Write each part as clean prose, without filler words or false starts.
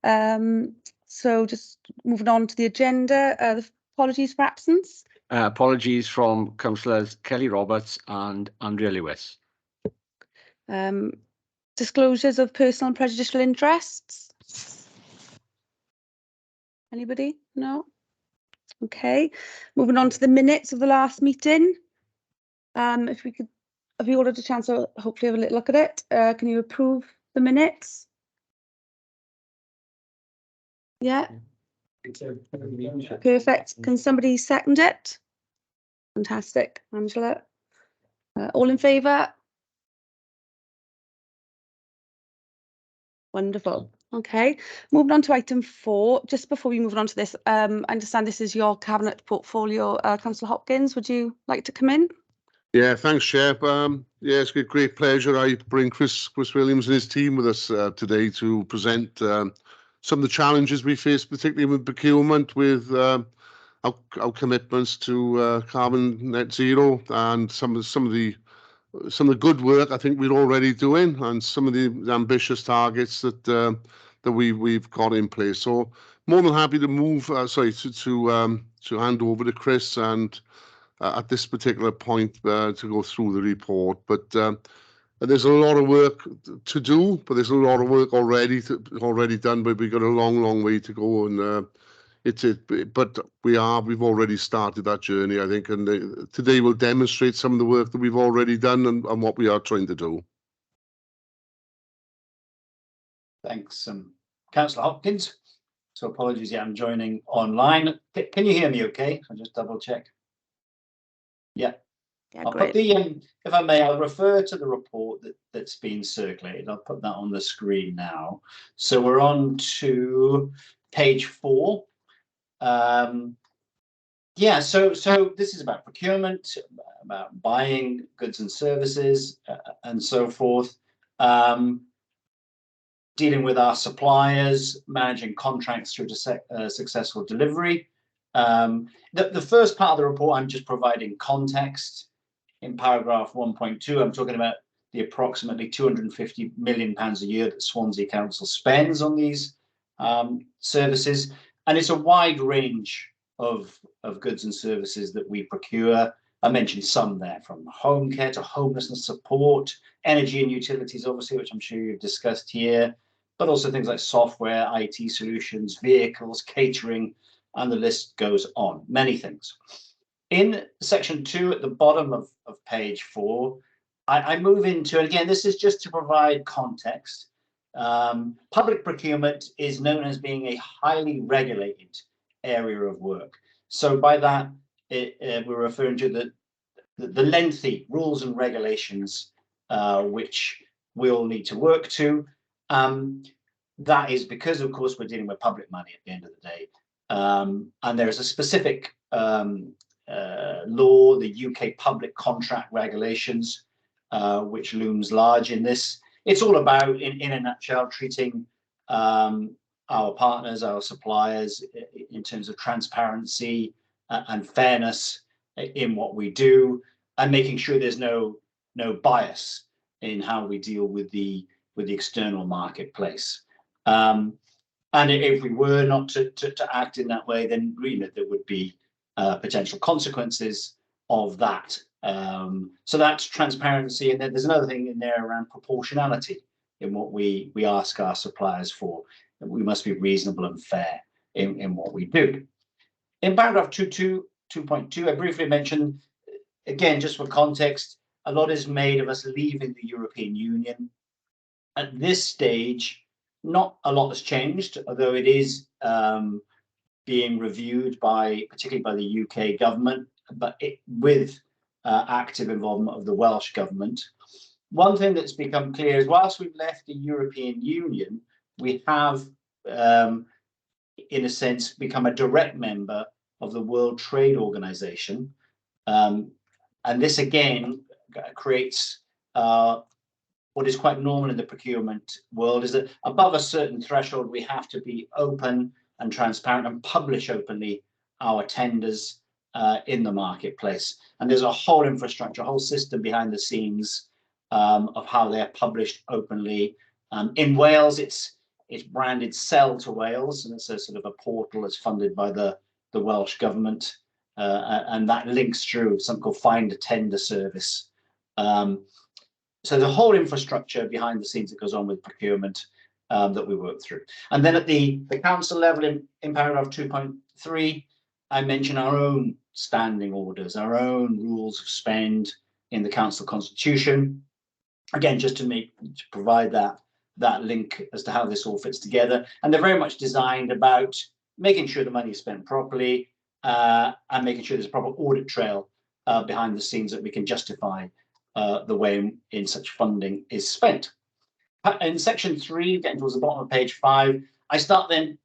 So just moving on to the agenda, apologies for absence. Apologies from Councillors Kelly Roberts and Andrea Lewis. Disclosures of personal and prejudicial interests. Anybody? No? Okay. Moving on to the minutes of the last meeting. If we could, have you all had a chance to hopefully have a little look at it? Can you approve the minutes? Yeah. Perfect. Can somebody second it? Fantastic. Angela. All in favour? Wonderful. Okay. Moving on to item 4. Just before we move on to this, I understand this is your cabinet portfolio. Councillor Hopkins, would you like to come in? Yeah, thanks, Chair. Yeah, it's a great pleasure. I bring Chris Williams and his team with us today to present some of the challenges we face, particularly with procurement, with our commitments to carbon net zero, and some of the good work I think we're already doing, and some of the ambitious targets that we've got in place. So more than happy to move. To hand over to Chris and. At this particular point to go through the report, but there's a lot of work to do, but there's a lot of work already done, but we've got a long way to go, and but we've already started that journey, I think, and today will demonstrate some of the work that we've already done and what we are trying to do. Thanks, Councillor Hopkins. So apologies, yeah, I'm joining online. Can you hear me okay? I'll just double check. Yeah, I'll great. put the, if I may, I'll refer to the report that's been circulated. I'll put that on the screen now. So we're on to page 4. Yeah, so this is about procurement, about buying goods and services, and so forth. Dealing with our suppliers, managing contracts through to successful delivery. The first part of the report, I'm just providing context. In paragraph 1.2, I'm talking about the approximately £250 million a year that Swansea Council spends on these services. And it's a wide range of goods and services that we procure. I mentioned some there, from home care to homelessness support, energy and utilities, obviously, which I'm sure you've discussed here, but also things like software, IT solutions, vehicles, catering, and the list goes on, many things. In section 2 at the bottom of page 4, I move into, and again, this is just to provide context. Public procurement is known as being a highly regulated area of work. So by that, we're referring to the lengthy rules and regulations which we all need to work to. That is because, of course, we're dealing with public money at the end of the day. And there is a specific law, the UK Public Contract Regulations, which looms large in this. It's all about, in a nutshell, treating our partners, our suppliers, in terms of transparency and fairness in what we do, and making sure there's no bias in how we deal with the external marketplace. And if we were not to act in that way, then there would be potential consequences of that. So that's transparency. And then there's another thing in there around proportionality in what we ask our suppliers for. We must be reasonable and fair in what we do. In paragraph 2.2, I briefly mentioned, again, just for context, a lot is made of us leaving the European Union. At this stage, not a lot has changed, although it is being reviewed particularly by the UK government, but with active involvement of the Welsh government. One thing that's become clear is, whilst we've left the European Union, we have, in a sense, become a direct member of the World Trade Organization. And this, again, creates what is quite normal in the procurement world, is that above a certain threshold, we have to be open and transparent and publish openly our tenders in the marketplace. And there's a whole infrastructure, a whole system behind the scenes of how they're published openly. In Wales, it's It's branded Sell to Wales, and it's a sort of a portal that's funded by the Welsh government, and that links through something called Find a Tender service. So the whole infrastructure behind the scenes that goes on with procurement that we work through. And then at the council level in paragraph 2.3, I mention our own standing orders, our own rules of spend in the council constitution. Again, just to provide that link as to how this all fits together. And they're very much designed about making sure the money is spent properly and making sure there's a proper audit trail behind the scenes that we can justify the way in such funding is spent. In section 3, getting towards the bottom of page 5, I start then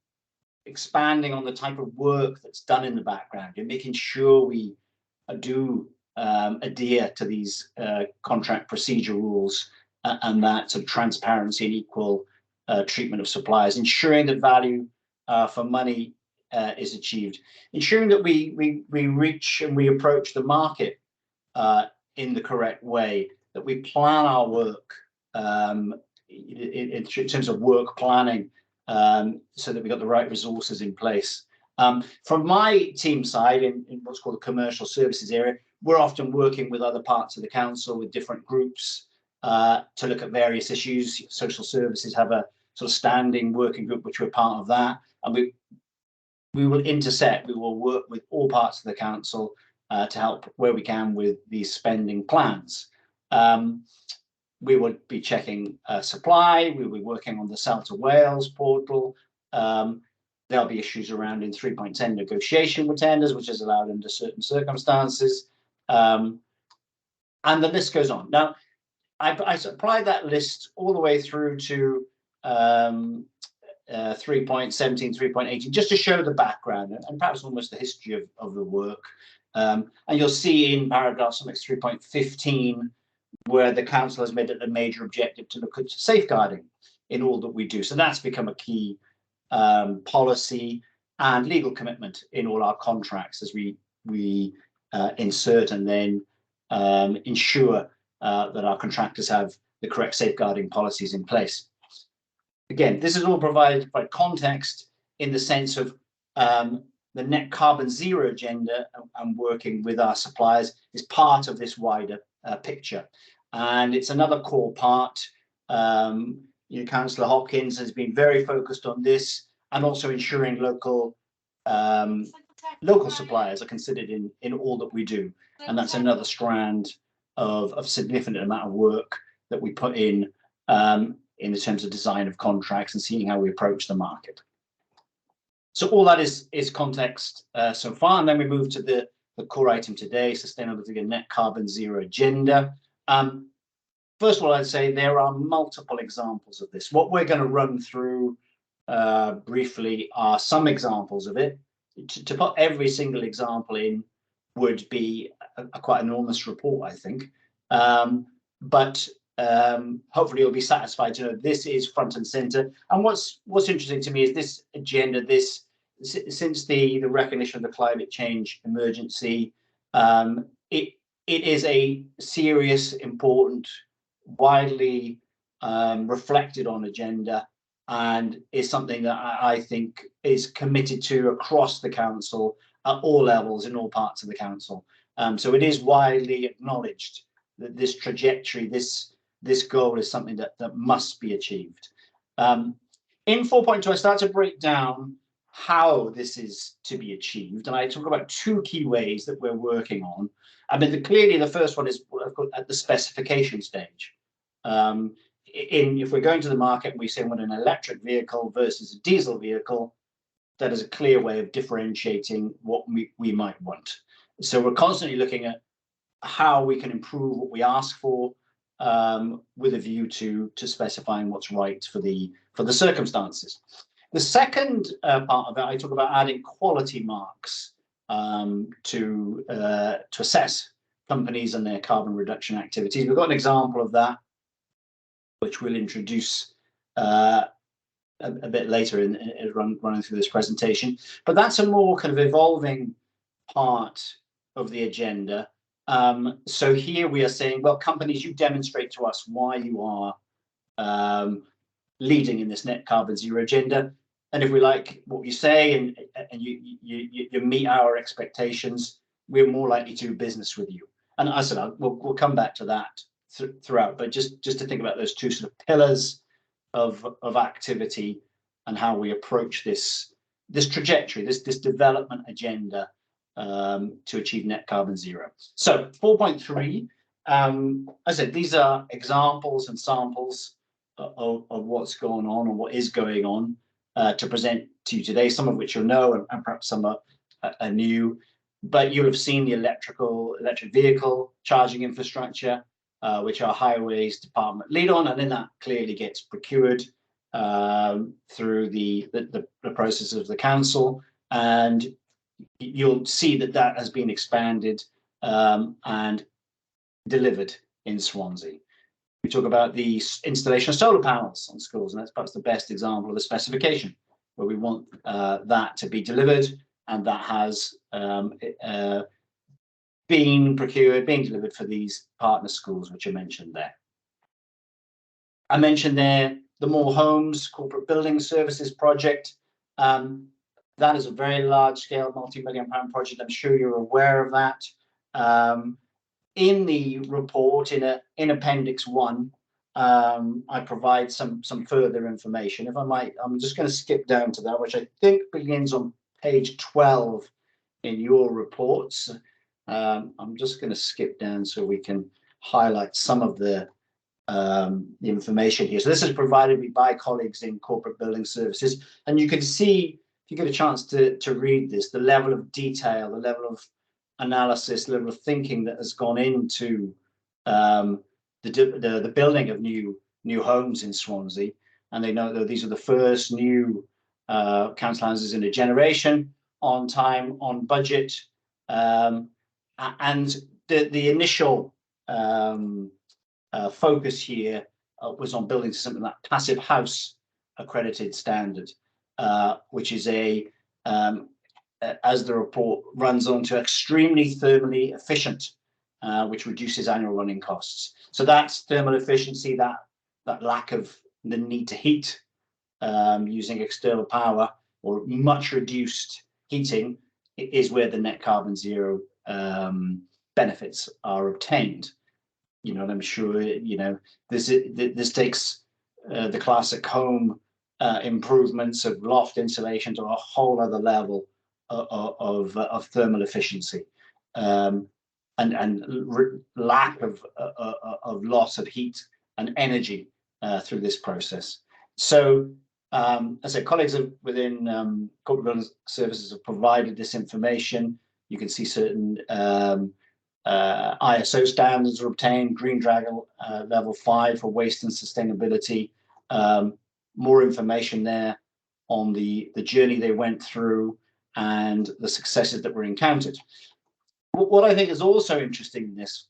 expanding on the type of work that's done in the background and making sure we do adhere to these contract procedure rules and that sort of transparency and equal treatment of suppliers, ensuring that value for money is achieved, ensuring that we reach and we approach the market in the correct way, that we plan our work in terms of work planning, so that we got the right resources in place. From my team side, in what's called the commercial services area, we're often working with other parts of the council, with different groups, to look at various issues. Social services have a sort of standing working group, which we're part of that, and we will intersect. We will work with all parts of the council to help where we can with these spending plans. We would be checking supply. We'll be working on the Sell to Wales portal. There'll be issues around in 3.10 negotiation with tenders, which is allowed under certain circumstances. And the list goes on. Now, I applied that list all the way through to 3.17, 3.18, just to show the background and perhaps almost the history of the work. And you'll see in paragraph something 3.15, where the council has made it a major objective to look at safeguarding in all that we do. So that's become a key policy and legal commitment in all our contracts as we insert and then ensure that our contractors have the correct safeguarding policies in place. Again, this is all provided by context in the sense of the net carbon zero agenda and working with our suppliers is part of this wider picture. And it's another core part. Councillor Hopkins has been very focused on this, and also ensuring local suppliers are considered in all that we do. And that's another strand of significant amount of work that we put in the terms of design of contracts and seeing how we approach the market. So all that is context so far, and then we move to the core item today, sustainability and net carbon zero agenda. First of all, I'd say there are multiple examples of this. What we're going to run through briefly are some examples of it. To put every single example in would be a quite enormous report, I think. But hopefully you'll be satisfied to know this is front and center. And what's interesting to me is this agenda, since the recognition of the climate change emergency, it is a serious, important, widely reflected on agenda, and is something that I think is committed to across the council at all levels in all parts of the council. So it is widely acknowledged that this trajectory, this goal is something that must be achieved. In 4.2, I start to break down how this is to be achieved, and I talk about two key ways that we're working on. I mean, clearly the first one is at the specification stage. If we're going to the market and we say we want an electric vehicle versus a diesel vehicle, that is a clear way of differentiating what we might want. So we're constantly looking at how we can improve what we ask for, with a view to specifying what's right for the circumstances. The second part of it, I talk about adding quality marks to assess companies and their carbon reduction activities. We've got an example of that, which we'll introduce a bit later in running through this presentation. But that's a more kind of evolving part of the agenda. So here we are saying, well, companies, you demonstrate to us why you are leading in this net carbon zero agenda. And if we like what you say and you meet our expectations, we're more likely to do business with you. And I said we'll come back to that throughout, but just to think about those two sort of pillars of activity and how we approach this trajectory, this development agenda to achieve net carbon zero. So 4.3, as I said, these are examples and samples of what's going on and what is going on to present to you today, some of which you'll know and perhaps some are new, but you'll have seen the electric vehicle charging infrastructure, which our highways department lead on, and then that clearly gets procured through the process of the council, and you'll see that has been expanded and delivered in Swansea. We talk about the installation of solar panels on schools, and that's perhaps the best example of the specification where we want that to be delivered, and that has being delivered for these partner schools, which are mentioned there. I mentioned there the More Homes Corporate Building Services project. That is a very large-scale, multi-million-pound project. I'm sure you're aware of that. In the report, in Appendix 1, I provide some further information. If I might, I'm just going to skip down to that, which I think begins on page 12 in your reports. I'm just going to skip down so we can highlight some of the information here. So this is provided by colleagues in corporate building services, and you can see, if you get a chance to read this, the level of detail, the level of analysis, the level of thinking that has gone into the building of new homes in Swansea. And they know that these are the first new council houses in a generation, on time, on budget, and the initial focus here was on building something that Passive House accredited standard, which is as the report runs on, to extremely thermally efficient, which reduces annual running costs. So that's thermal efficiency, that lack of the need to heat using external power or much reduced heating is where the net carbon zero benefits are obtained. You know, and I'm sure this takes the classic home improvements of loft insulation to a whole other level of thermal efficiency, and lack of loss of heat and energy through this process. So, as I said, colleagues within corporate building services have provided this information. You can see certain ISO standards are obtained, Green Dragon level 5 for waste and sustainability. More information there on the journey they went through and the successes that were encountered. What I think is also interesting in this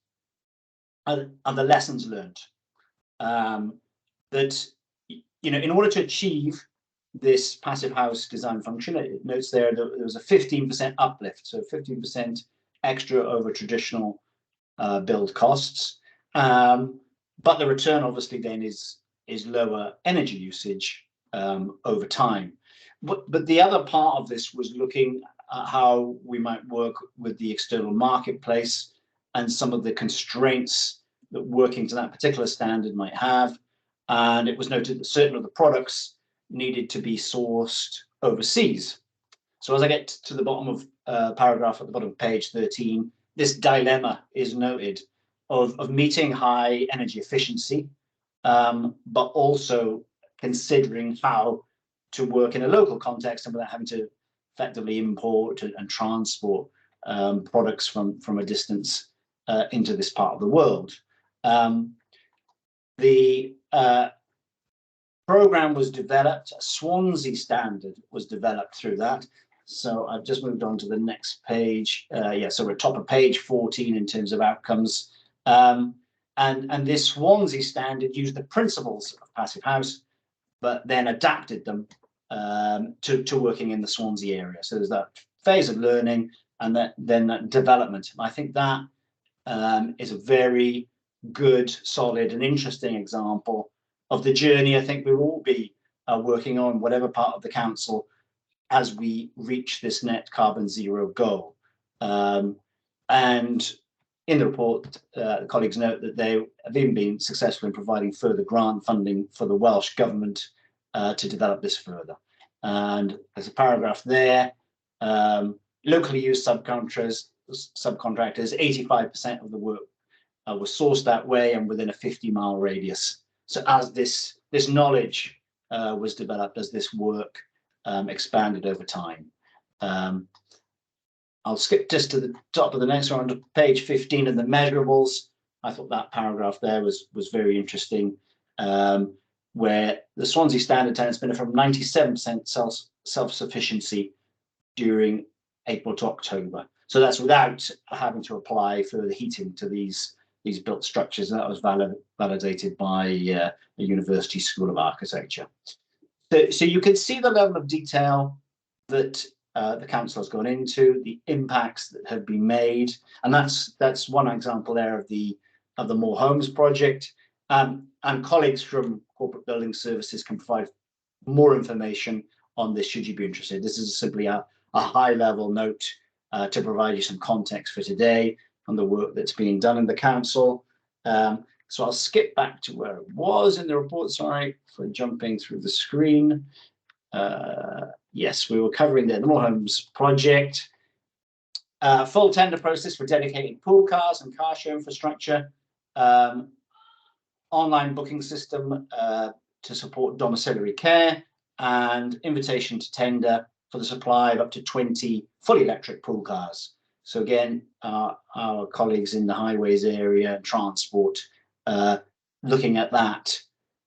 are the lessons learned. That, you know, in order to achieve this Passive House design function, it notes there that there was a 15% uplift, so 15% extra over traditional build costs. But the return obviously then is lower energy usage over time. But the other part of this was looking at how we might work with the external marketplace and some of the constraints that working to that particular standard might have. And it was noted that certain of the products needed to be sourced overseas. So as I get to the bottom of paragraph at the bottom of page 13, this dilemma is noted of meeting high energy efficiency, but also considering how to work in a local context and without having to effectively import and transport products from a distance into this part of the world. The program was developed, a Swansea standard was developed through that. So I've just moved on to the next page. So we're at top of page 14 in terms of outcomes. And this Swansea standard used the principles of Passive House, but then adapted them to working in the Swansea area. So there's that phase of learning and then that development. I think that is a very good, solid and interesting example the journey I think we'll all be working on, whatever part of the council, as we reach this net carbon zero goal. And in the report, the colleagues note that they have even been successful in providing further grant funding for the Welsh Government to develop this further. And there's a paragraph there. Locally used subcontractors, 85% of the work was sourced that way and within a 50-mile radius. So as this knowledge was developed, as this work expanded over time. I'll skip just to the top of the next one, on page 15 of the measurables. I thought that paragraph there was very interesting, where the Swansea Standard Tenants benefit from 97% self-sufficiency during April to October. So that's without having to apply further heating to these built structures. And that was validated by the University School of Architecture. So you can see the level of detail that the council has gone into, the impacts that have been made, and that's one example there of the More Homes project. And colleagues from Corporate Building Services can provide more information on this should you be interested. This is simply a high-level note to provide you some context for today on the work that's being done in the council. So I'll skip back to where it was in the report. Sorry for jumping through the screen. Yes, we were covering the More Homes project. Full tender process for dedicated pool cars and car show infrastructure. Online booking system to support domiciliary care, and invitation to tender for the supply of up to 20 fully electric pool cars. So again, our colleagues in the highways area and transport looking at that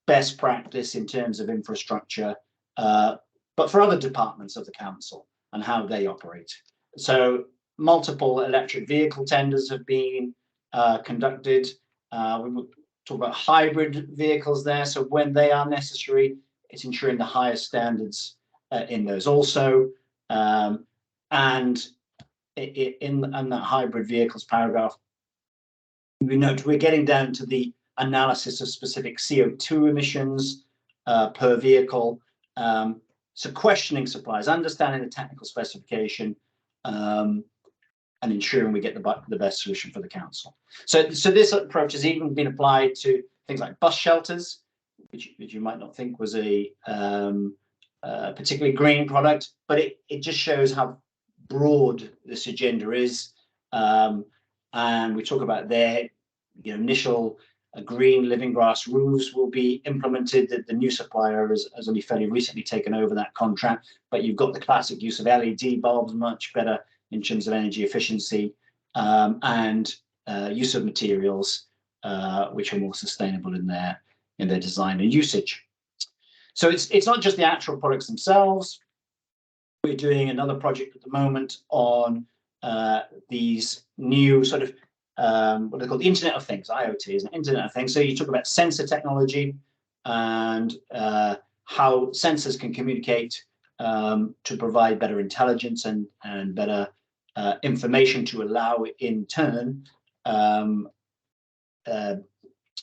best practice in terms of infrastructure, but for other departments of the council and how they operate. So multiple electric vehicle tenders have been conducted. We will talk about hybrid vehicles there. So when they are necessary, it's ensuring the highest standards in those also. And in that hybrid vehicles paragraph, we note we're getting down to the analysis of specific CO2 emissions per vehicle. So questioning suppliers, understanding the technical specification, and ensuring we get the best solution for the council. So this approach has even been applied to things like bus shelters, which you might not think was a particularly green product, but it just shows how broad this agenda is. And we talk about there, initial green living grass roofs will be implemented. The new supplier has only fairly recently taken over that contract, but you've got the classic use of LED bulbs, much better in terms of energy efficiency, and use of materials which are more sustainable in their design and usage. So it's not just the actual products themselves. We're doing another project at the moment on these new sort of what they call the Internet of Things. IoT is an Internet of Things. So you talk about sensor technology and how sensors can communicate to provide better intelligence and better information to allow, in turn,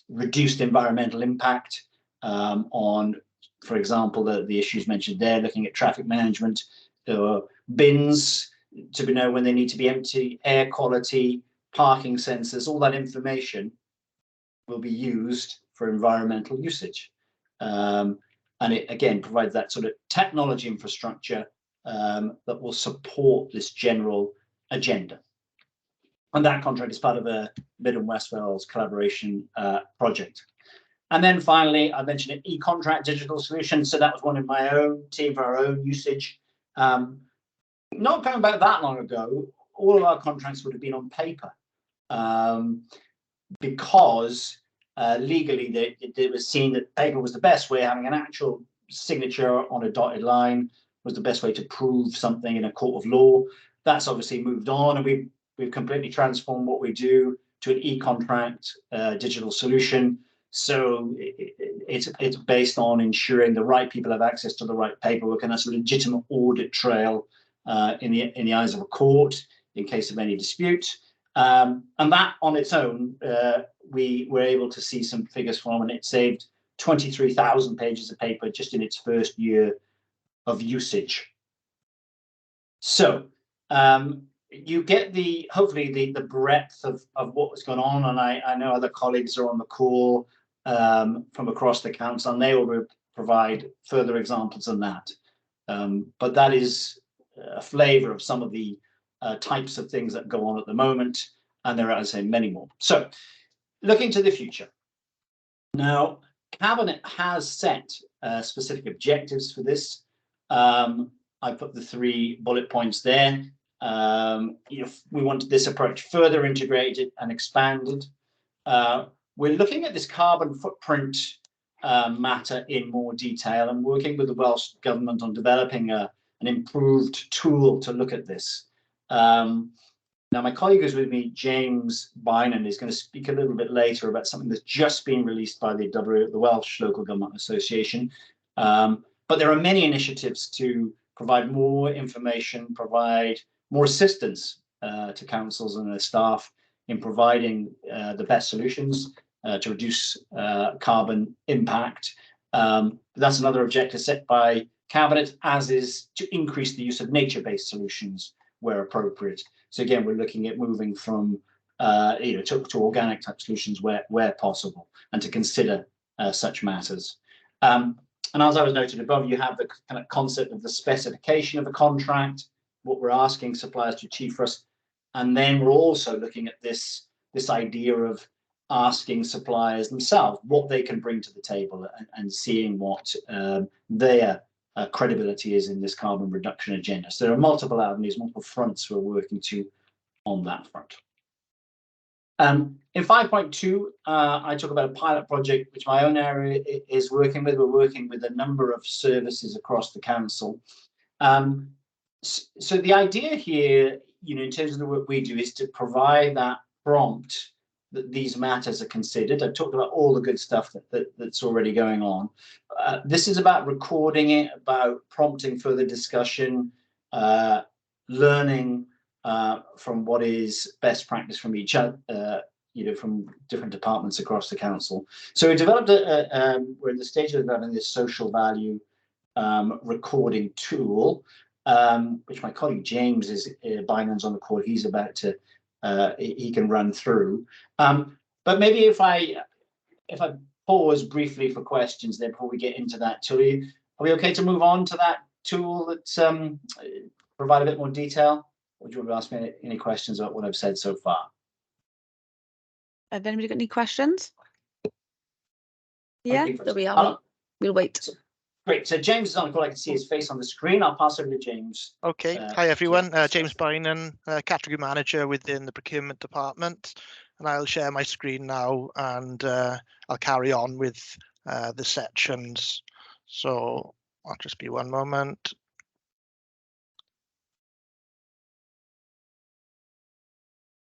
reduced environmental impact on, for example, the issues mentioned there, looking at traffic management, bins to know when they need to be empty, air quality, parking sensors, all that information will be used for environmental usage. And it, again, provides that sort of technology infrastructure that will support this general agenda. And that contract is part of a Mid and West Wales collaboration project. And then finally, I mentioned an e-contract digital solution. So that was one in my own team for our own usage. Not going back that long ago, all of our contracts would have been on paper because legally it was seen that paper was the best way. Having an actual signature on a dotted line was the best way to prove something in a court of law. That's obviously moved on, and we've completely transformed what we do to an e-contract digital solution. So it's based on ensuring the right people have access to the right paperwork, and that's a legitimate audit trail in the eyes of a court in case of any dispute. And that on its own, we were able to see some figures from, and it saved 23,000 pages of paper just in its first year of usage. So you get hopefully the breadth of what was going on, and I know other colleagues are on the call from across the council, and they will provide further examples than that. But that is a flavour of some of the types of things that go on at the moment, and there are, as I say, many more. So, looking to the future. Now, Cabinet has set specific objectives for this. I put the 3 bullet points there. We wanted this approach further integrated and expanded. We're looking at this carbon footprint matter in more detail and working with the Welsh Government on developing an improved tool to look at this. Now, my colleague who's with me, James Bynan, is going to speak a little bit later about something that's just been released by the Welsh Local Government Association. But there are many initiatives to provide more information, provide more assistance to councils and their staff in providing the best solutions to reduce carbon impact. That's another objective set by Cabinet, as is to increase the use of nature-based solutions where appropriate. So again, we're looking at moving from to organic type solutions where possible, and to consider such matters. And as I was noted above, you have the kind of concept of the specification of a contract, what we're asking suppliers to achieve for us, and then we're also looking at this idea of asking suppliers themselves what they can bring to the table, and seeing what their credibility is in this carbon reduction agenda. So there are multiple avenues, multiple fronts we're working to on that front. In 5.2, I talk about a pilot project which my own area is working with. We're working with a number of services across the council. So the idea here, in terms of the work we do, is to provide that prompt that these matters are considered. I've talked about all the good stuff that's already going on. This is about recording it, about prompting further discussion, learning from what is best practice from each other, from different departments across the council. So we developed we're in the stage of developing this social value recording tool, which my colleague James Bynan's on the call. He's about to he can run through. But maybe if I pause briefly for questions there before we get into that tool, are we okay to move on to that tool that's provide a bit more detail? Or do you want to ask me any questions about what I've said so far? Have anybody got any questions? Yeah, there we are. Oh, We'll wait. great. So James is on the call. I can see his face on the screen. I'll pass over to James. Okay. Hi, everyone. James Bynan, Category Manager within the Procurement Department. And I'll share my screen now, and I'll carry on with the sections. So I'll just be one moment.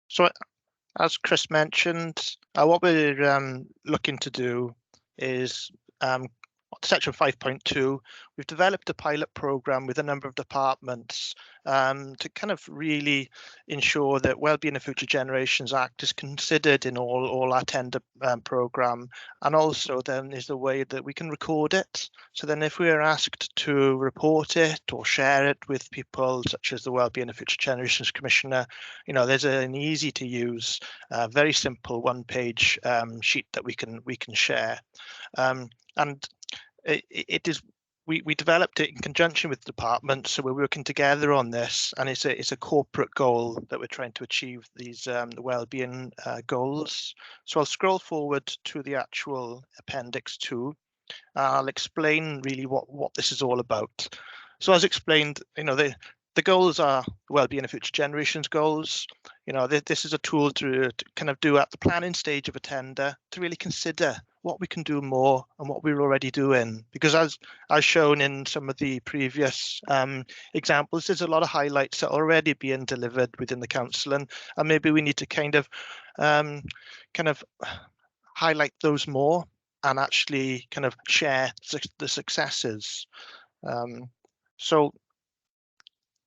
So as Chris mentioned, what we're looking to do is section 5.2, we've developed a pilot program with a number of departments to kind of really ensure that Wellbeing of Future Generations Act is considered in all our tender program, and also then is the way that we can record it. So then if we're asked to report it or share it with people such as the Wellbeing of Future Generations Commissioner, there's an easy to use, very simple one-page sheet that we can share. And it is we developed it in conjunction with the department, so we're working together on this, and it's a corporate goal that we're trying to achieve these the wellbeing goals. So I'll scroll forward to the actual appendix 2. I'll explain really what this is all about. So as explained, the goals are Wellbeing of Future Generations goals. This is a tool to kind of do at the planning stage of a tender to really consider what we can do more and what we're already doing. Because as shown in some of the previous examples, there's a lot of highlights that are already being delivered within the council, and maybe we need to kind of highlight those more and actually kind of share the successes. So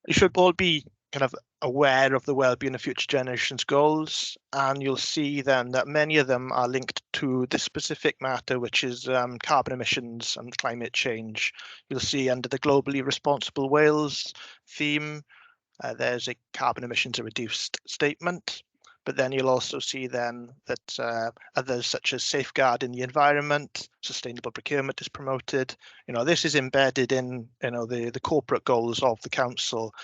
you should all be kind of aware of the well-being of future generations goals, and you'll see then that many of them are linked to this specific matter, which is carbon emissions and climate change. You'll see under the globally responsible Wales theme, there's a carbon emissions are reduced statement. But then you'll also see then that others such as safeguarding the environment, sustainable procurement is promoted. This is embedded in the corporate goals of the council.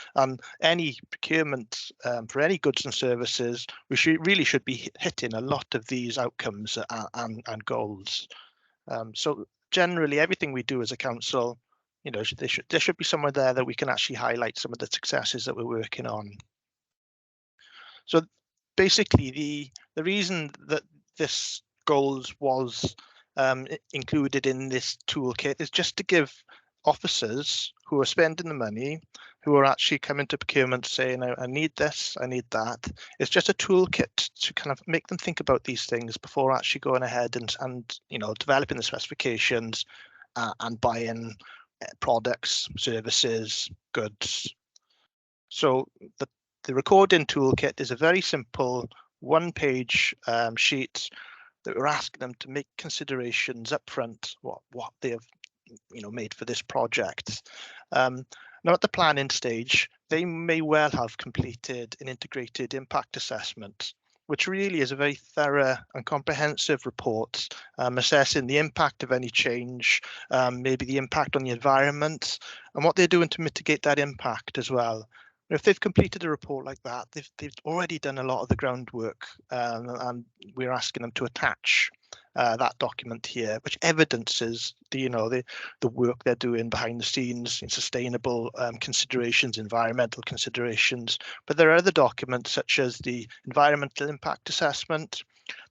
Any procurement for any goods and services, we really should be hitting a lot of these outcomes and goals. So generally, everything we do as a council, there should be somewhere there that we can actually highlight some of the successes that we're working on. So basically, the reason that this goals was included in this toolkit is just to give officers who are spending the money, who are actually coming to procurement saying, I need this, I need that. It's just a toolkit to kind of make them think about these things before actually going ahead and developing the specifications and buying products, services, goods. So the recording toolkit is a very simple one-page sheet that we're asking them to make considerations up front, what they have made for this project. Now at the planning stage, they may well have completed an integrated impact assessment, which really is a very thorough and comprehensive report assessing the impact of any change, maybe the impact on the environment, and what they're doing to mitigate that impact as well. If they've completed a report like that, they've already done a lot of the groundwork, and we're asking them to attach that document here, which evidences the work they're doing behind the scenes in sustainable considerations, environmental considerations. But there are other documents such as the environmental impact assessment,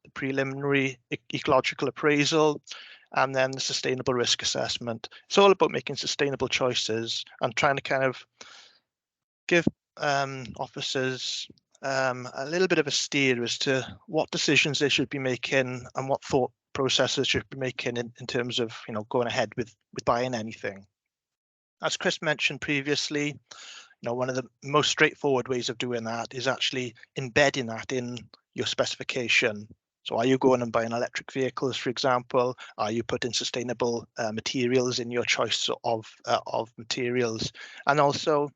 the preliminary ecological appraisal, and then the sustainable risk assessment. It's all about making sustainable choices and trying to kind of give officers a little bit of a steer as to what decisions they should be making and what thought processes should be making in terms of going ahead with buying anything. As Chris mentioned previously, one of the most straightforward ways of doing that is actually embedding that in your specification. So are you going and buying electric vehicles, for example? Are you putting sustainable materials in your choice of materials? And also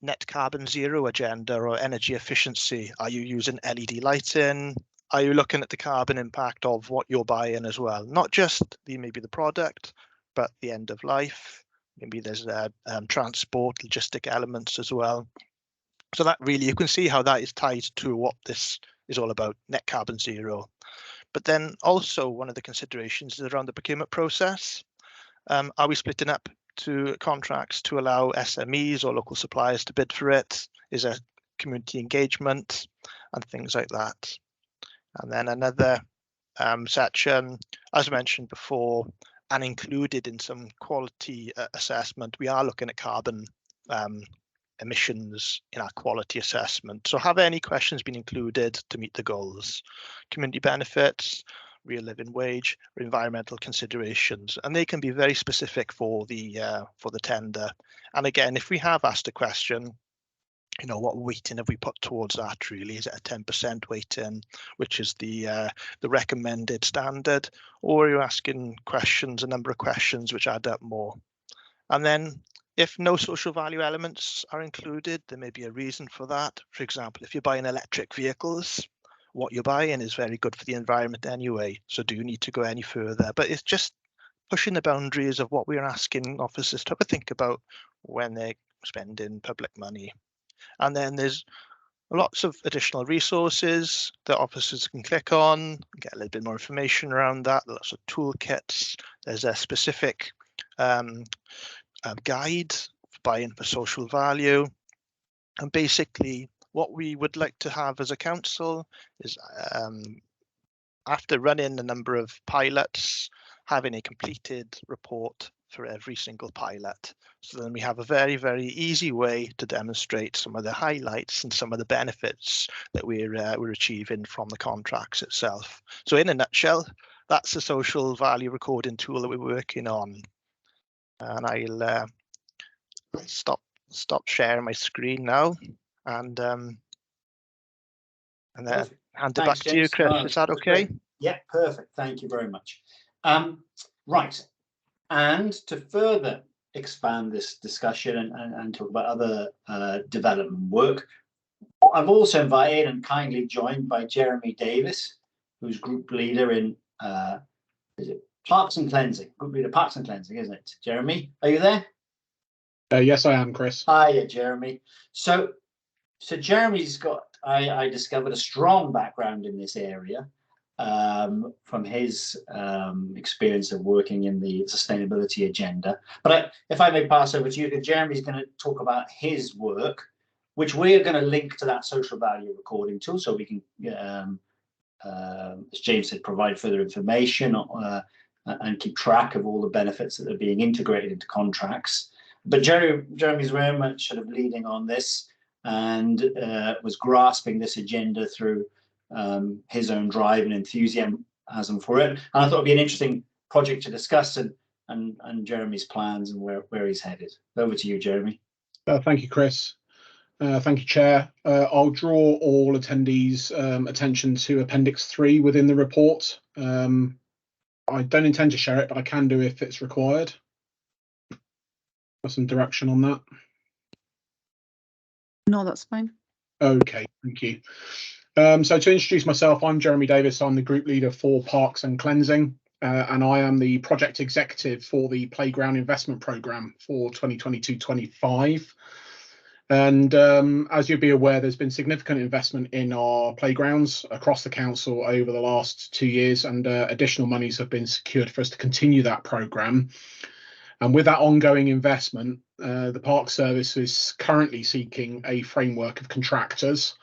net carbon zero agenda or energy efficiency. Are you using LED lighting? Are you looking at the carbon impact of what you're buying as well? Not just maybe the product, but the end of life. Maybe there's transport, logistic elements as well. So that really, you can see how that is tied to what this is all about, net carbon zero. But then also one of the considerations is around the procurement process. Are we splitting up to contracts to allow SMEs or local suppliers to bid for it? Is there community engagement and things like that? And then another section, as mentioned before, and included in some quality assessment, we are looking at carbon emissions in our quality assessment. So have any questions been included to meet the goals? Community benefits, real living wage, or environmental considerations, and they can be very specific for the tender. And again, if we have asked a question, what weighting have we put towards that? Really, is it a 10% weighting, which is the recommended standard, or are you asking questions, a number of questions which add up more? And then if no social value elements are included, there may be a reason for that. For example, if you're buying electric vehicles, what you're buying is very good for the environment anyway. So do you need to go any further? But it's just pushing the boundaries of what we're asking officers to think about when they're spending public money. And then there's lots of additional resources that officers can click on, get a little bit more information around that. Lots of toolkits. There's a specific guide for buying for social value. And basically, what we would like to have as a council is after running a number of pilots, having a completed report for every single pilot. So then we have a very, very easy way to demonstrate some of the highlights and some of the benefits that we're achieving from the contracts itself. So in a nutshell, that's the social value recording tool that we're working on. And I'll stop stop sharing my screen now and then Perfect. hand it Thanks, back to you, James. Chris. No, Is that that's okay? great. Yeah, perfect. Thank you very much. Right. And to further expand this discussion and talk about other development work, I've also invited and kindly joined by Jeremy Davis, who's group leader in is it Parks and Cleansing? Group leader Parks and Cleansing, isn't it? Jeremy, are you there? Yes, I am, Chris. Hiya, Jeremy. So Jeremy's got, I discovered, a strong background in this area from his experience of working in the sustainability agenda. But if I may pass over to you, Jeremy's going to talk about his work, which we're going to link to that social value recording tool, so we can, as James said, provide further information and keep track of all the benefits that are being integrated into contracts. But Jeremy's very much sort of leading on this and was grasping this agenda through his own drive and enthusiasm for it. And I thought it'd be an interesting project to discuss and Jeremy's plans and where he's headed. Over to you, Jeremy. Thank you, Chris. Thank you, Chair. I'll draw all attendees' attention to Appendix 3 within the report. I don't intend to share it, but I can do if it's required. Got some direction on that? No, that's fine. Okay, thank you. So to introduce myself, I'm Jeremy Davis. I'm the group leader for Parks and Cleansing, and I am the project executive for the Playground Investment Programme for 2022-25. And as you'll be aware, there's been significant investment in our playgrounds across the council over the last 2 years, and additional monies have been secured for us to continue that programme. And with that ongoing investment, the Park Service is currently seeking a framework of contractors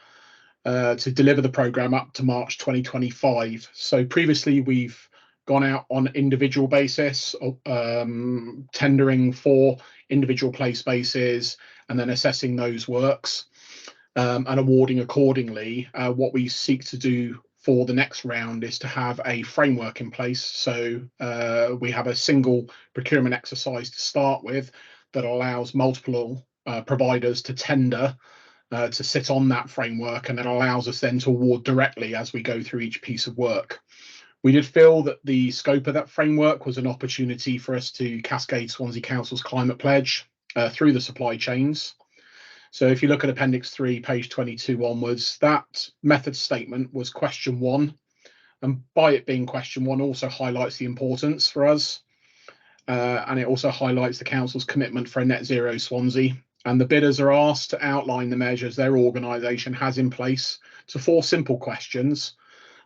to deliver the programme up to March 2025. So previously we've gone out on individual basis, tendering for individual play spaces and then assessing those works and awarding accordingly. What we seek to do for the next round is to have a framework in place. So we have a single procurement exercise to start with that allows multiple providers to tender to sit on that framework, and it allows us then to award directly as we go through each piece of work. We did feel that the scope of that framework was an opportunity for us to cascade Swansea Council's climate pledge through the supply chains. So if you look at Appendix 3, page 22 onwards, that method statement was question 1. And by it being question 1 also highlights the importance for us. And it also highlights the council's commitment for a net zero Swansea. And the bidders are asked to outline the measures their organisation has in place to 4 simple questions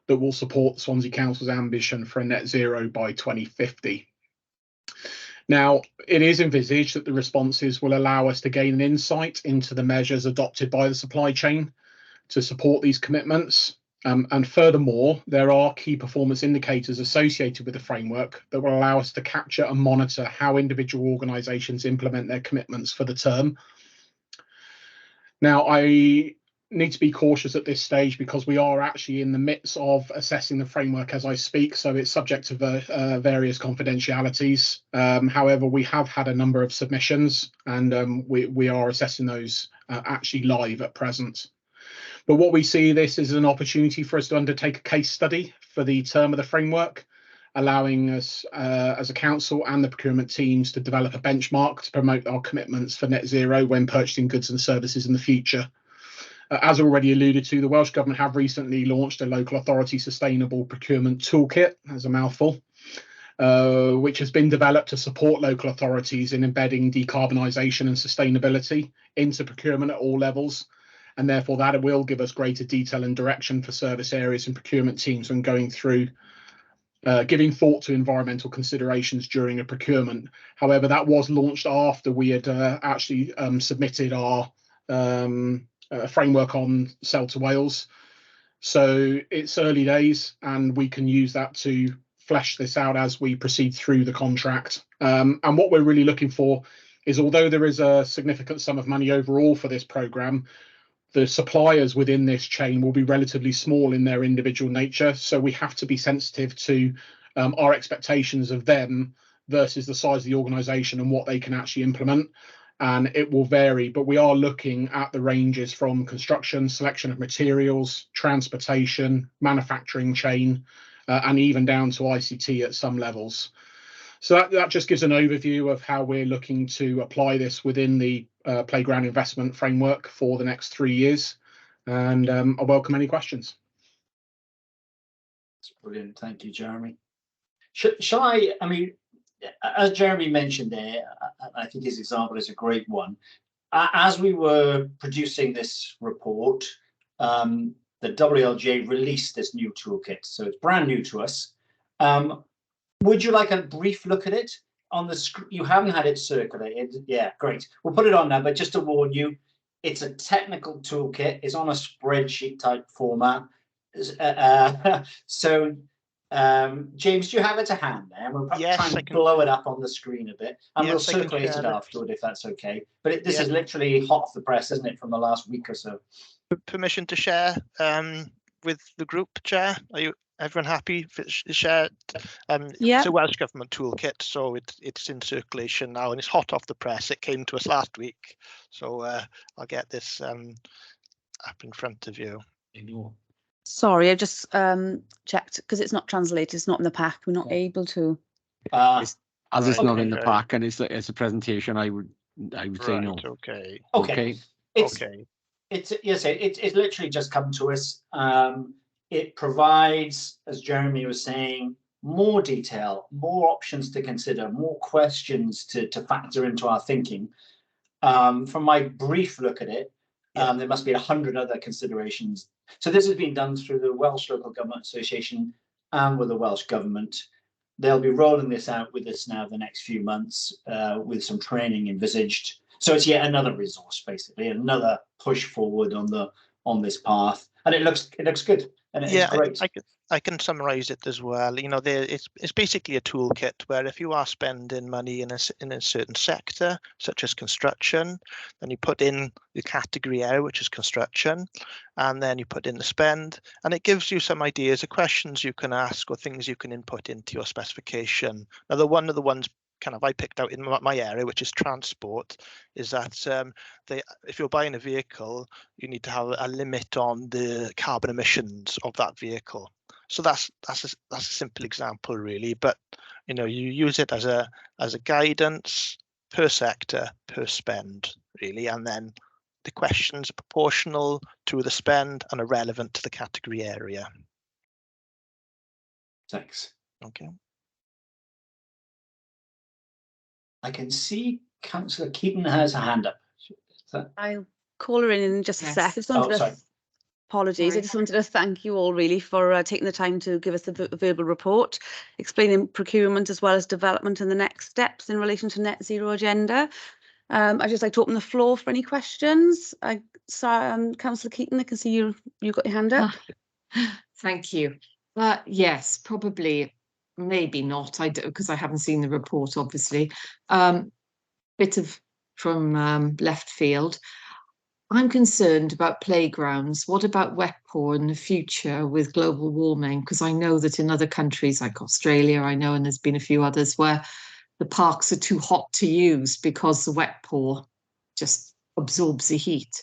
that will support Swansea Council's ambition for a net zero by 2050. Now, it is envisaged that the responses will allow us to gain an insight into the measures adopted by the supply chain to support these commitments. And furthermore, there are key performance indicators associated with the framework that will allow us to capture and monitor how individual organisations implement their commitments for the term. Now, I need to be cautious at this stage because we are actually in the midst of assessing the framework as I speak, so it's subject to various confidentialities. However, we have had a number of submissions and we are assessing those actually live at present. But what we see this is an opportunity for us to undertake a case study for the term of the framework, allowing us as a council and the procurement teams to develop a benchmark to promote our commitments for net zero when purchasing goods and services in the future. As already alluded to, the Welsh Government have recently launched a local authority sustainable procurement toolkit, as a mouthful, which has been developed to support local authorities in embedding decarbonisation and sustainability into procurement at all levels. And therefore that will give us greater detail and direction for service areas and procurement teams when going through giving thought to environmental considerations during a procurement. However, that was launched after we had actually submitted our framework on Sell to Wales. So it's early days and we can use that to flesh this out as we proceed through the contract. And what we're really looking for is, although there is a significant sum of money overall for this programme, the suppliers within this chain will be relatively small in their individual nature. So we have to be sensitive to our expectations of them versus the size of the organisation and what they can actually implement. and it will vary, but we are looking at the ranges from construction, selection of materials, transportation, manufacturing chain, and even down to ICT at some levels. So that just gives an overview of how we're looking to apply this within the playground investment framework for the next 3 years. And I welcome any questions. That's brilliant. Thank you, Jeremy. Shall I mean, as Jeremy mentioned there, I think his example is a great one. As we were producing this report, the WLGA released this new toolkit. So it's brand new to us. Would you like a brief look at it on the screen? You haven't had it circulated. Yeah, great. We'll put it on now, but just to warn you, it's a technical toolkit. It's on a spreadsheet type format. James, do you have it to hand there? We'll try and blow it up on the screen a bit, and we'll circulate it afterward if that's okay. But this is literally hot off the press, isn't it, from the last week or so? Permission to share with the group, Chair? Are you everyone happy if it's shared? It's a Welsh Government toolkit, so it's in circulation now and it's hot off the press. It came to us last week, so I'll get this up in front of you. Sorry, I just checked because it's not translated. It's not in the pack. We're not able to. As it's not in the pack and it's a presentation, I would say no. Okay. It's literally just come to us. It provides, as Jeremy was saying, more detail, more options to consider, more questions to factor into our thinking. From my brief look at it, there must be 100 other considerations. So this has been done through the Welsh Local Government Association and with the Welsh Government. They'll be rolling this out with us now the next few months with some training envisaged. So it's yet another resource, basically, another push forward on this path, and it looks good. And it's great. I can summarize it as well. You know, it's basically a toolkit where if you are spending money in a certain sector, such as construction, then you put in the category area, which is construction, and then you put in the spend, and it gives you some ideas of questions you can ask or things you can input into your specification. Now, one of the ones kind of I picked out in my area, which is transport, is that if you're buying a vehicle, you need to have a limit on the carbon emissions of that vehicle. So that's a simple example, really. But you know, you use it as a guidance per sector, per spend, really, and then the questions are proportional to the spend and are relevant to the category area. Thanks. Okay. I can see Councillor Keaton has a hand up. I'll call her in just a sec. Sorry. Apologies. Sorry. I just wanted to thank you all really for taking the time to give us the verbal report, explaining procurement as well as development and the next steps in relation to net zero agenda. I'd just like to open the floor for any questions. Councillor Keaton, I can see you got your hand up. Thank you. Yes, probably. Maybe not. I do, because I haven't seen the report, obviously. Bit of from left field. I'm concerned about playgrounds. What about wet poor in the future with global warming? Because I know that in other countries like Australia, I know, and there's been a few others where the parks are too hot to use because the wet poor just absorbs the heat.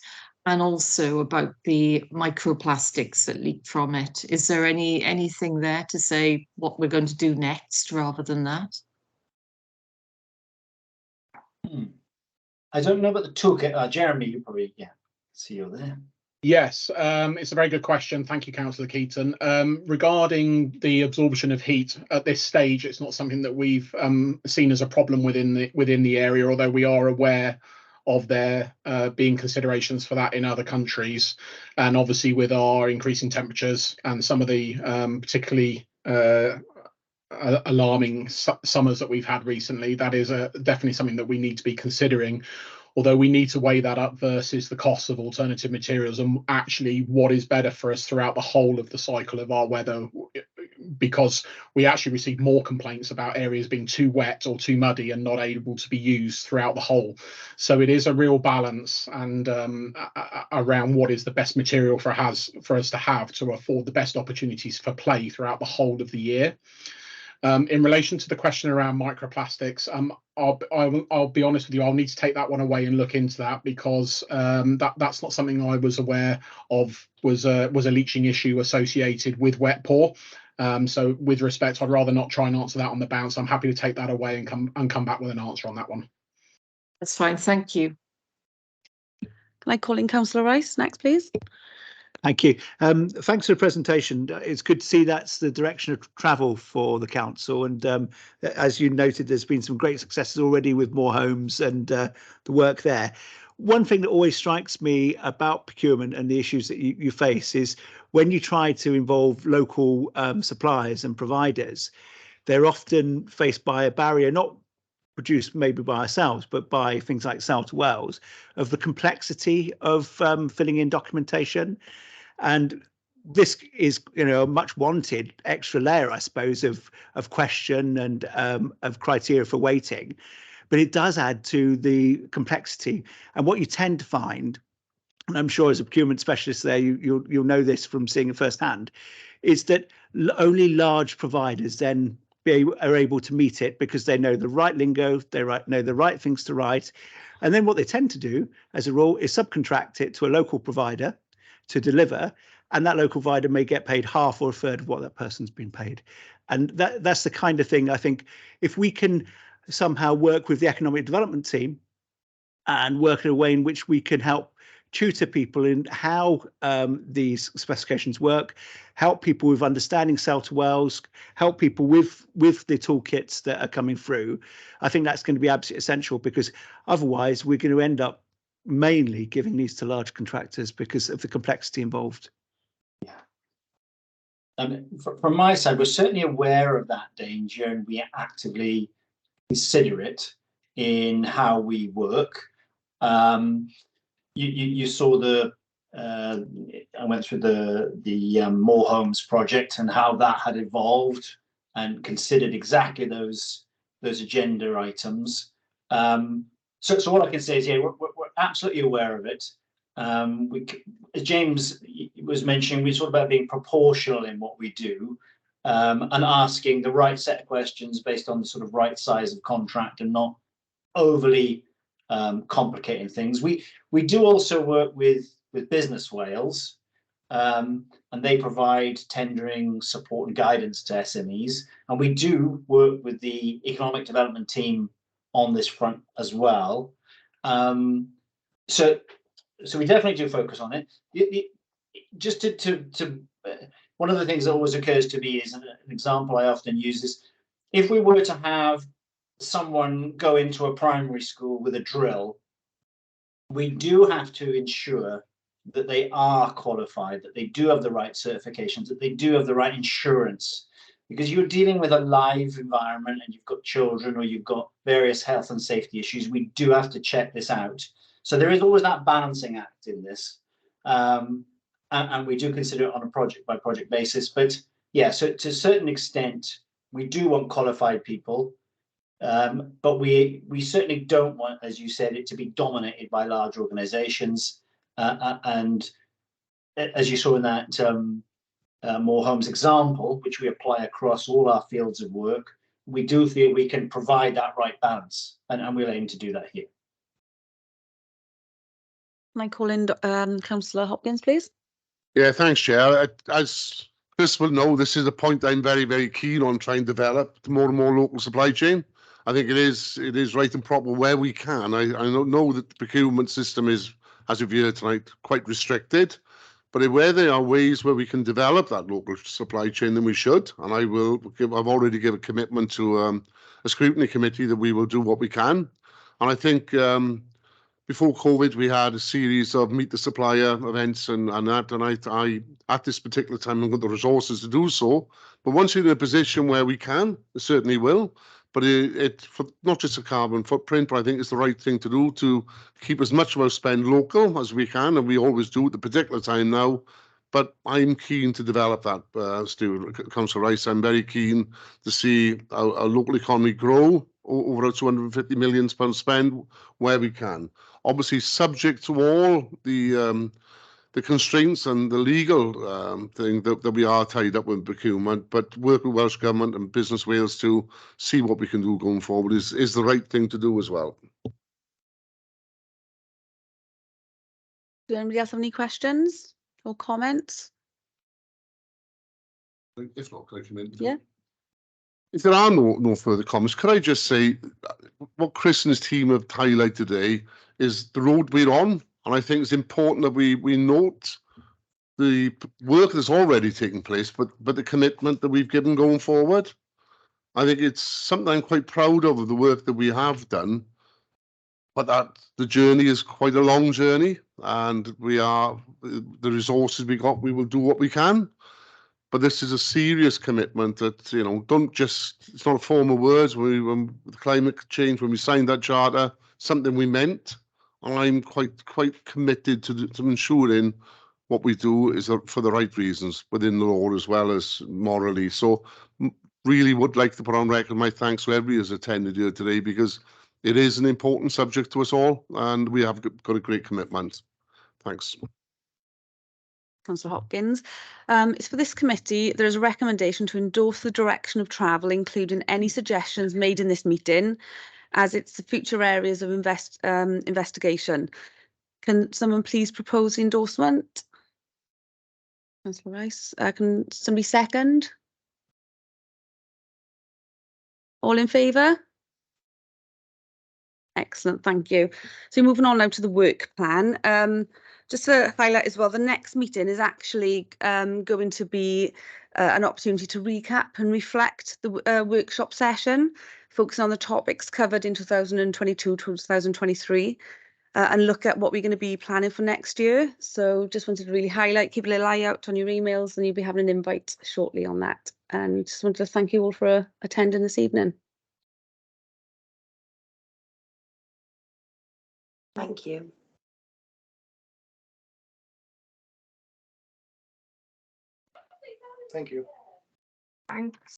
And also about the microplastics that leak from it. Is there anything there to say what we're going to do next rather than that? I don't know about the toolkit. Jeremy, you probably, see you there. Yes, it's a very good question. Thank you, Councillor Keaton. Regarding the absorption of heat at this stage, it's not something that we've seen as a problem within the area, although we are aware of there being considerations for that in other countries. And obviously with our increasing temperatures and some of the particularly alarming summers that we've had recently, that is definitely something that we need to be considering, although we need to weigh that up versus the costs of alternative materials and actually what is better for us throughout the whole of the cycle of our weather, because we actually receive more complaints about areas being too wet or too muddy and not able to be used throughout the whole. So it is a real balance and around what is the best material for us to have to afford the best opportunities for play throughout the whole of the year. In relation to the question around microplastics, I'll be honest with you, I'll need to take that one away and look into that, because that's not something I was aware of was a leaching issue associated with wet pour. So with respect, I'd rather not try and answer that on the bounce. I'm happy to take that away and come back with an answer on that one. That's fine, thank you. Can I call in Councillor Rice next, please? Thank you. Thanks for the presentation. It's good to see that's the direction of travel for the council. And as you noted, there's been some great successes already with more homes and the work there. One thing that always strikes me about procurement and the issues that you face is when you try to involve local suppliers and providers, they're often faced by a barrier, not produced maybe by ourselves, but by things like South to Wales, of the complexity of filling in documentation. And this is, a much wanted extra layer, I suppose, of question and of criteria for weighting. But it does add to the complexity. And what you tend to find, and I'm sure as a procurement specialist there, you'll know this from seeing it firsthand, is that only large providers then are able to meet it because they know the right lingo, they know the right things to write. And then what they tend to do as a rule is subcontract it to a local provider to deliver, and that local provider may get paid half or a third of what that person's been paid. And that's the kind of thing I think, if we can somehow work with the economic development team and work in a way in which we can help tutor people in how these specifications work, help people with understanding South to Wales, help people with the toolkits that are coming through, I think that's going to be absolutely essential, because otherwise we're going to end up mainly giving these to large contractors because of the complexity involved. Yeah. From my side, we're certainly aware of that danger, and we actively consider it in how we work. You saw I went through the More Homes project and how that had evolved and considered exactly those agenda items. So what I can say is, yeah, we're absolutely aware of it. As James was mentioning, we're sort of about being proportional in what we do, and asking the right set of questions based on the sort of right size of contract and not overly complicating things. We do also work with Business Wales, and they provide tendering support and guidance to SMEs, and we do work with the economic development team on this front as well. So we definitely do focus on it. Just to one of the things that always occurs to me is an example I often use is, if we were to have someone go into a primary school with a drill, we do have to ensure that they are qualified, that they do have the right certifications, that they do have the right insurance, because you're dealing with a live environment and you've got children or you've got various health and safety issues. We do have to check this out. So there is always that balancing act in this. And we do consider it on a project by project basis. But yeah, so to a certain extent, we do want qualified people. But we certainly don't want, as you said, it to be dominated by large organizations. And as you saw in that More Homes example, which we apply across all our fields of work, we do feel we can provide that right balance, and we'll aim to do that here. Can I call in Councillor Hopkins, please? Yeah, thanks, Chair. As Chris will know, this is a point I'm very, very keen on trying to develop more and more local supply chain. I think it is right and proper where we can. I know that the procurement system is, as we've heard tonight, quite restricted, but where there are ways where we can develop that local supply chain, then we should. And I've already given a commitment to a scrutiny committee that we will do what we can. And I think before COVID, we had a series of meet the supplier events and that, and I at this particular time, I've got the resources to do so. But once you're in a position where we can, we certainly will. But it for not just a carbon footprint, but I think it's the right thing to do to keep as much of our spend local as we can, and we always do at the particular time now. But I'm keen to develop that, Stuart, Councillor Rice. I'm very keen to see our local economy grow over a £250 million spend where we can. Obviously, subject to all the the constraints and the legal thing that we are tied up with procurement, but work with Welsh Government and Business Wales to see what we can do going forward is the right thing to do as well. Do anybody else have any questions or comments? If not, can I come in? Yeah. If there are no further comments, could I just say what Chris and his team have highlighted today is the road we're on, and I think it's important that we note the work that's already taken place, but the commitment that we've given going forward. I think it's something I'm quite proud of the work that we have done, but that the journey is quite a long journey, and the resources we got, we will do what we can. But this is a serious commitment that, you know, it's not a form of words. When climate change, when we signed that charter, something we meant. And I'm quite committed to ensuring what we do is for the right reasons within the law as well as morally. So really would like to put on record my thanks to everybody who's attended here today, because it is an important subject to us all, and we have got a great commitment. Thanks. Councillor Hopkins. It's for this committee, there is a recommendation to endorse the direction of travel, including any suggestions made in this meeting, as it's the future areas of investigation. Can someone please propose the endorsement? Councillor Rice. Can somebody second? All in favour? Excellent, thank you. So moving on now to the work plan. Just to highlight as well, the next meeting is actually going to be an opportunity to recap and reflect the workshop session, focusing on the topics covered in 2022 to 2023, and look at what we're going to be planning for next year. So just wanted to really highlight, keep a little eye out on your emails, and you'll be having an invite shortly on that. And just wanted to thank you all for attending this evening. Thank you. Thank you. Thanks.